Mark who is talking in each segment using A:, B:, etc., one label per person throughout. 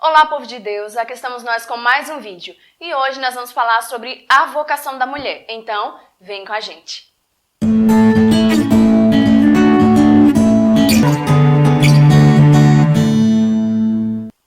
A: Olá, povo de Deus, aqui estamos nós com mais um vídeo e hoje nós vamos falar sobre a vocação da mulher, então vem com a gente.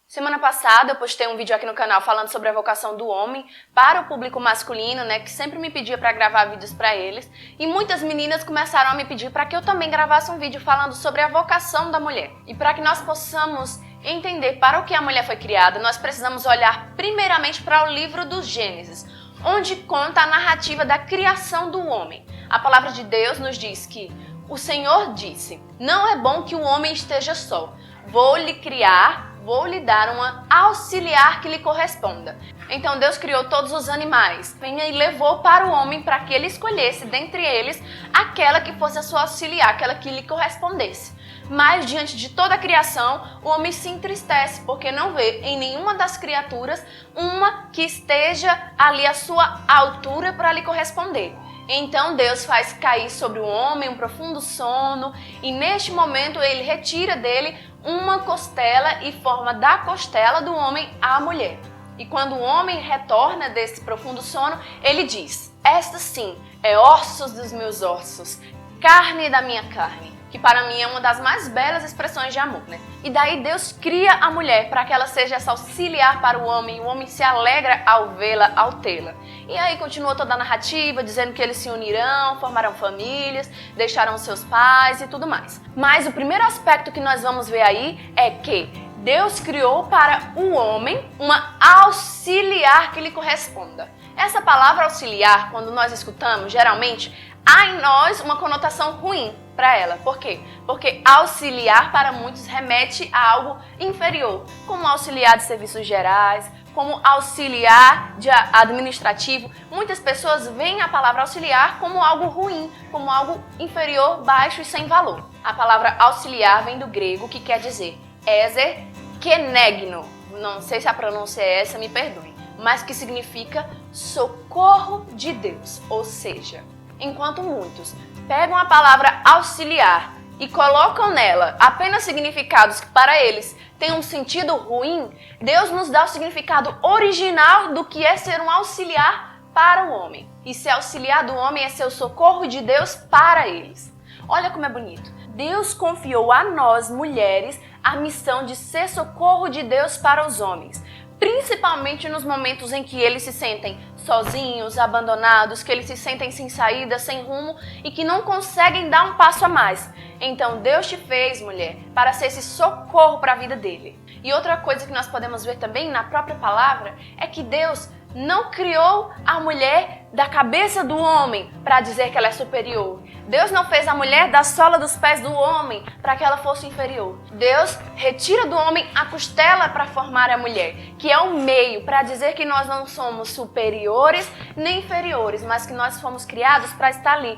A: Semana passada eu postei um vídeo aqui no canal falando sobre a vocação do homem para o público masculino, que sempre me pedia para gravar vídeos para eles, e muitas meninas começaram a me pedir para que eu também gravasse um vídeo falando sobre a vocação da mulher. E para que nós possamos entender para o que a mulher foi criada, nós precisamos olhar primeiramente para o livro do Gênesis, onde conta a narrativa da criação do homem. A palavra de Deus nos diz que o Senhor disse: "Não é bom que o homem esteja só. Vou lhe dar uma auxiliar que lhe corresponda." Então Deus criou todos os animais e levou para o homem para que ele escolhesse dentre eles aquela que fosse a sua auxiliar, aquela que lhe correspondesse. Mas diante de toda a criação, o homem se entristece porque não vê em nenhuma das criaturas uma que esteja ali à sua altura para lhe corresponder. Então Deus faz cair sobre o homem um profundo sono e neste momento ele retira dele uma costela e forma da costela do homem a mulher. E quando o homem retorna desse profundo sono, ele diz: "Esta sim é ossos dos meus ossos, carne da minha carne", que para mim é uma das mais belas expressões de amor, E daí Deus cria a mulher para que ela seja essa auxiliar para o homem se alegra ao vê-la, ao tê-la. E aí continua toda a narrativa, dizendo que eles se unirão, formarão famílias, deixarão seus pais e tudo mais. Mas o primeiro aspecto que nós vamos ver aí é que Deus criou para o homem uma auxiliar que lhe corresponda. Essa palavra auxiliar, quando nós escutamos, geralmente há em nós uma conotação ruim para ela. Por quê? Porque auxiliar para muitos remete a algo inferior, como auxiliar de serviços gerais, como auxiliar de administrativo. Muitas pessoas veem a palavra auxiliar como algo ruim, como algo inferior, baixo e sem valor. A palavra auxiliar vem do grego, que quer dizer ezer kenegno. Não sei se a pronúncia é essa, me perdoem, mas que significa socorro de Deus. Ou seja, enquanto muitos pegam a palavra auxiliar e colocam nela apenas significados que para eles têm um sentido ruim, Deus nos dá o significado original do que é ser um auxiliar para o homem. E ser auxiliar do homem é ser o socorro de Deus para eles. Olha como é bonito. Deus confiou a nós, mulheres, a missão de ser socorro de Deus para os homens. Principalmente nos momentos em que eles se sentem sozinhos, abandonados, que eles se sentem sem saída, sem rumo e que não conseguem dar um passo a mais. Então Deus te fez, mulher, para ser esse socorro para a vida dele. E outra coisa que nós podemos ver também na própria palavra é que Deus não criou a mulher da cabeça do homem para dizer que ela é superior. Deus não fez a mulher da sola dos pés do homem para que ela fosse inferior. Deus retira do homem a costela para formar a mulher, que é o meio para dizer que nós não somos superiores nem inferiores, mas que nós fomos criados para estar ali,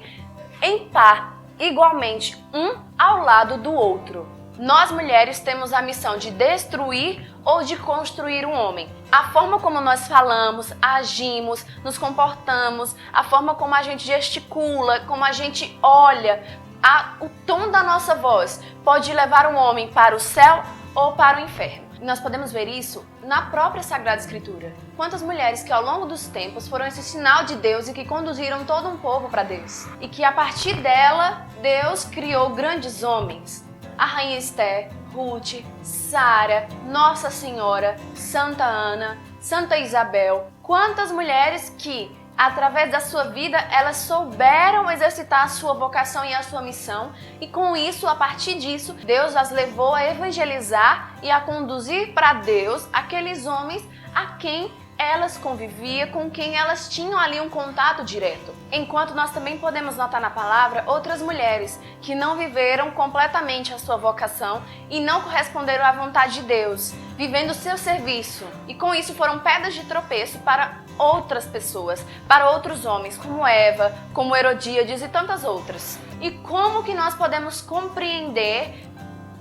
A: em par, igualmente, um ao lado do outro. Nós mulheres temos a missão de destruir ou de construir um homem. A forma como nós falamos, agimos, nos comportamos, a forma como a gente gesticula, como a gente olha, o tom da nossa voz pode levar um homem para o céu ou para o inferno. E nós podemos ver isso na própria Sagrada Escritura. Quantas mulheres que ao longo dos tempos foram esse sinal de Deus e que conduziram todo um povo para Deus. E que a partir dela, Deus criou grandes homens. A rainha Esther, Ruth, Sara, Nossa Senhora, Santa Ana, Santa Isabel. Quantas mulheres que, através da sua vida, elas souberam exercitar a sua vocação e a sua missão. E com isso, a partir disso, Deus as levou a evangelizar e a conduzir para Deus aqueles homens a quem elas conviviam, com quem elas tinham ali um contato direto. Enquanto nós também podemos notar na palavra outras mulheres que não viveram completamente a sua vocação e não corresponderam à vontade de Deus, vivendo o seu serviço. E com isso foram pedras de tropeço para outras pessoas, para outros homens, como Eva, como Herodíades e tantas outras. E como que nós podemos compreender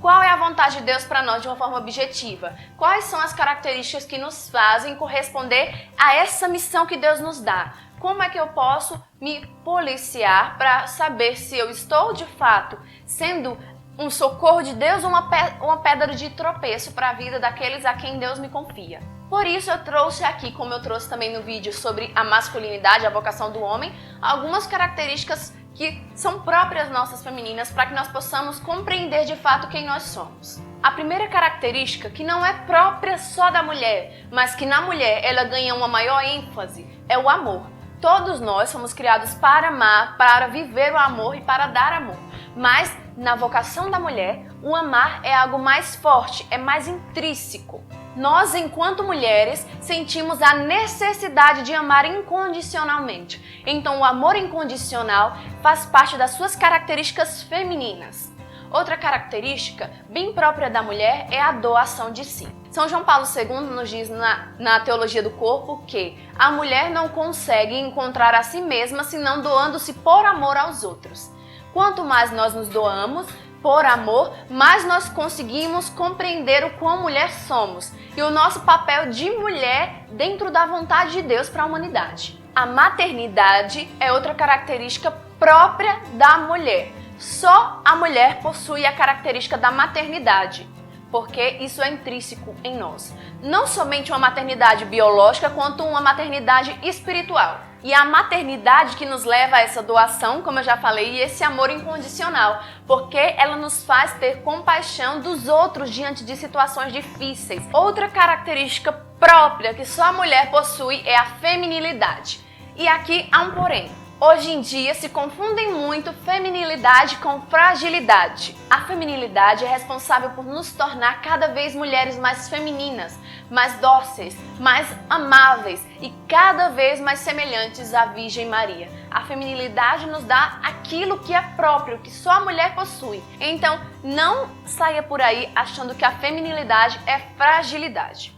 A: qual é a vontade de Deus para nós de uma forma objetiva? Quais são as características que nos fazem corresponder a essa missão que Deus nos dá? Como é que eu posso me policiar para saber se eu estou de fato sendo um socorro de Deus ou uma pedra de tropeço para a vida daqueles a quem Deus me confia. Por isso eu trouxe aqui, como eu trouxe também no vídeo sobre a masculinidade, a vocação do homem, algumas características que são próprias nossas femininas para que nós possamos compreender de fato quem nós somos. A primeira característica, que não é própria só da mulher, mas que na mulher ela ganha uma maior ênfase, é o amor. Todos nós somos criados para amar, para viver o amor e para dar amor. Mas na vocação da mulher, o amar é algo mais forte, é mais intrínseco. Nós, enquanto mulheres, sentimos a necessidade de amar incondicionalmente. Então, o amor incondicional faz parte das suas características femininas. Outra característica bem própria da mulher é a doação de si. São João Paulo II nos diz na Teologia do Corpo que a mulher não consegue encontrar a si mesma senão doando-se por amor aos outros. Quanto mais nós nos doamos por amor, mais nós conseguimos compreender o quão mulher somos e o nosso papel de mulher dentro da vontade de Deus para a humanidade. A maternidade é outra característica própria da mulher. Só a mulher possui a característica da maternidade, porque isso é intrínseco em nós. Não somente uma maternidade biológica, quanto uma maternidade espiritual. E a maternidade que nos leva a essa doação, como eu já falei, e esse amor incondicional, porque ela nos faz ter compaixão dos outros diante de situações difíceis. Outra característica própria que só a mulher possui é a feminilidade. E aqui há um porém. Hoje em dia se confundem muito feminilidade com fragilidade. A feminilidade é responsável por nos tornar cada vez mulheres mais femininas, mais dóceis, mais amáveis e cada vez mais semelhantes à Virgem Maria. A feminilidade nos dá aquilo que é próprio, que só a mulher possui. Então, não saia por aí achando que a feminilidade é fragilidade.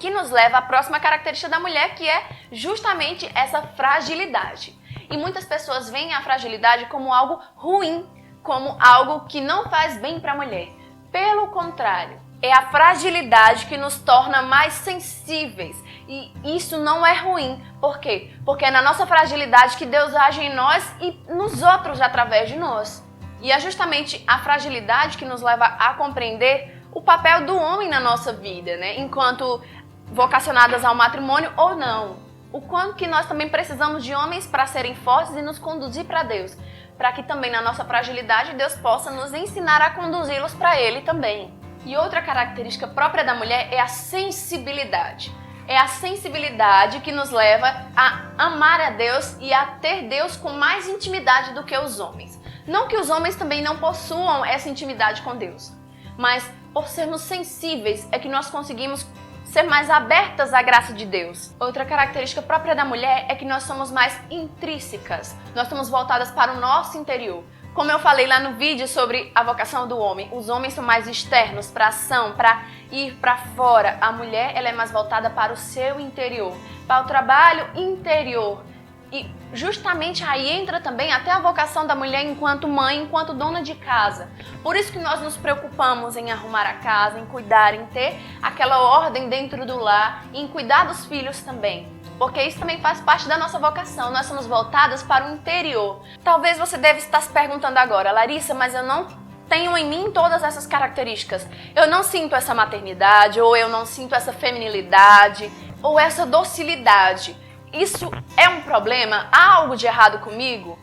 A: Que nos leva à próxima característica da mulher, que é justamente essa fragilidade. E muitas pessoas veem a fragilidade como algo ruim, como algo que não faz bem para a mulher. Pelo contrário, é a fragilidade que nos torna mais sensíveis. E isso não é ruim. Por quê? Porque é na nossa fragilidade que Deus age em nós e nos outros através de nós. E é justamente a fragilidade que nos leva a compreender o papel do homem na nossa vida, né? Enquanto vocacionadas ao matrimônio ou não. O quanto que nós também precisamos de homens para serem fortes e nos conduzir para Deus. Para que também na nossa fragilidade Deus possa nos ensinar a conduzi-los para Ele também. E outra característica própria da mulher é a sensibilidade. É a sensibilidade que nos leva a amar a Deus e a ter Deus com mais intimidade do que os homens. Não que os homens também não possuam essa intimidade com Deus, mas por sermos sensíveis é que nós conseguimos ser mais abertas à graça de Deus. Outra característica própria da mulher é que nós somos mais intrínsecas. Nós estamos voltadas para o nosso interior. Como eu falei lá no vídeo sobre a vocação do homem, os homens são mais externos, para ação, para ir para fora. A mulher, ela é mais voltada para o seu interior, para o trabalho interior. E justamente aí entra também até a vocação da mulher enquanto mãe, enquanto dona de casa. Por isso que nós nos preocupamos em arrumar a casa, em cuidar, em ter aquela ordem dentro do lar, em cuidar dos filhos também. Porque isso também faz parte da nossa vocação, nós somos voltadas para o interior. Talvez você deve estar se perguntando agora, Larissa, mas eu não tenho em mim todas essas características. Eu não sinto essa maternidade, ou eu não sinto essa feminilidade, ou essa docilidade. Isso é um problema? Há algo de errado comigo?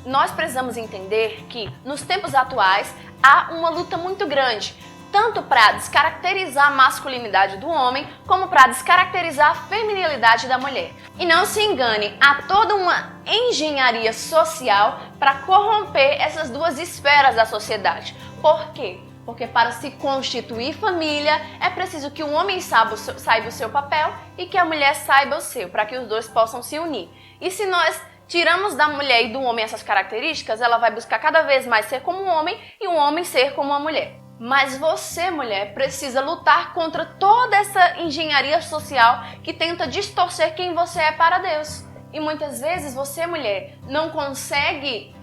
A: Nós precisamos entender que, nos tempos atuais, há uma luta muito grande, tanto para descaracterizar a masculinidade do homem, como para descaracterizar a feminilidade da mulher. E não se engane, há toda uma engenharia social para corromper essas duas esferas da sociedade. Por quê? Porque para se constituir família, é preciso que o homem saiba o seu papel e que a mulher saiba o seu, para que os dois possam se unir. E se nós tiramos da mulher e do homem essas características, ela vai buscar cada vez mais ser como um homem e o homem ser como uma mulher. Mas você, mulher, precisa lutar contra toda essa engenharia social que tenta distorcer quem você é para Deus. E muitas vezes você, mulher, não consegue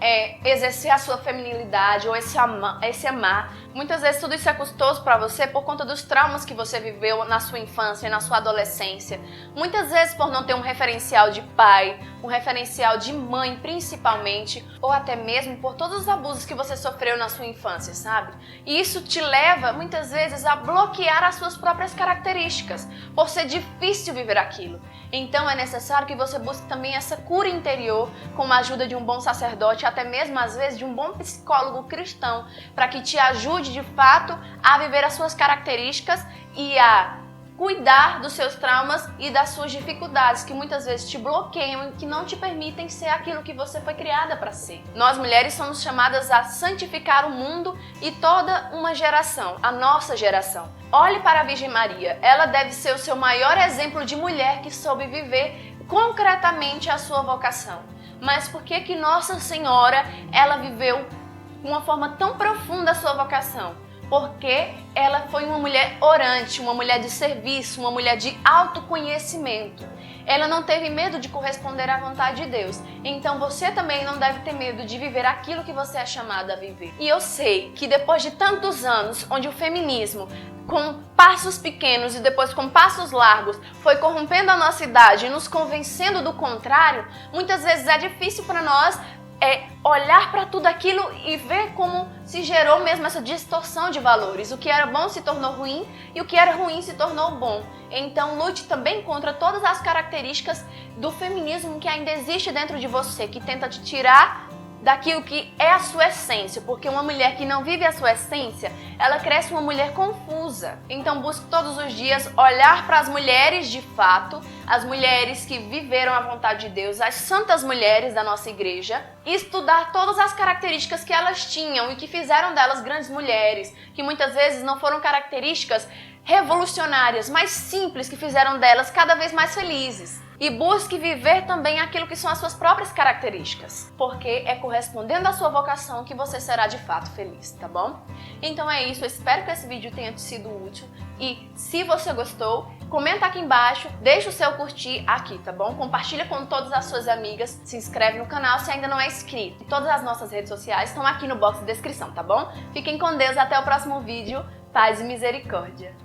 A: exercer a sua feminilidade ou esse amar. Muitas vezes tudo isso é custoso para você por conta dos traumas que você viveu na sua infância e na sua adolescência. Muitas vezes por não ter um referencial de pai, um referencial de mãe principalmente, ou até mesmo por todos os abusos que você sofreu na sua infância, sabe? E isso te leva muitas vezes a bloquear as suas próprias características, por ser difícil viver aquilo. Então é necessário que você busque também essa cura interior com a ajuda de um bom sacerdote, até mesmo às vezes de um bom psicólogo cristão, para que te ajude de fato a viver as suas características e a cuidar dos seus traumas e das suas dificuldades, que muitas vezes te bloqueiam e que não te permitem ser aquilo que você foi criada para ser. Nós mulheres somos chamadas a santificar o mundo e toda uma geração, a nossa geração. Olhe para a Virgem Maria, ela deve ser o seu maior exemplo de mulher que soube viver concretamente a sua vocação. Mas por que Nossa Senhora, ela viveu de uma forma tão profunda a sua vocação? Porque ela foi uma mulher orante, uma mulher de serviço, uma mulher de autoconhecimento. Ela não teve medo de corresponder à vontade de Deus. Então você também não deve ter medo de viver aquilo que você é chamada a viver. E eu sei que depois de tantos anos, onde o feminismo, com passos pequenos e depois com passos largos, foi corrompendo a nossa idade e nos convencendo do contrário, muitas vezes é difícil para nós olhar para tudo aquilo e ver como se gerou mesmo essa distorção de valores. O que era bom se tornou ruim e o que era ruim se tornou bom. Então lute também contra todas as características do feminismo que ainda existe dentro de você, que tenta te tirar daquilo que é a sua essência, porque uma mulher que não vive a sua essência, ela cresce uma mulher confusa. Então busque todos os dias olhar para as mulheres de fato, as mulheres que viveram a vontade de Deus, as santas mulheres da nossa igreja, e estudar todas as características que elas tinham e que fizeram delas grandes mulheres, que muitas vezes não foram características revolucionárias, mas simples, que fizeram delas cada vez mais felizes. E busque viver também aquilo que são as suas próprias características, porque é correspondendo à sua vocação que você será de fato feliz, tá bom? Então é isso, eu espero que esse vídeo tenha te sido útil e se você gostou, comenta aqui embaixo, deixa o seu curtir aqui, tá bom? Compartilha com todas as suas amigas, se inscreve no canal se ainda não é inscrito. Todas as nossas redes sociais estão aqui no box de descrição, tá bom? Fiquem com Deus, até o próximo vídeo, paz e misericórdia!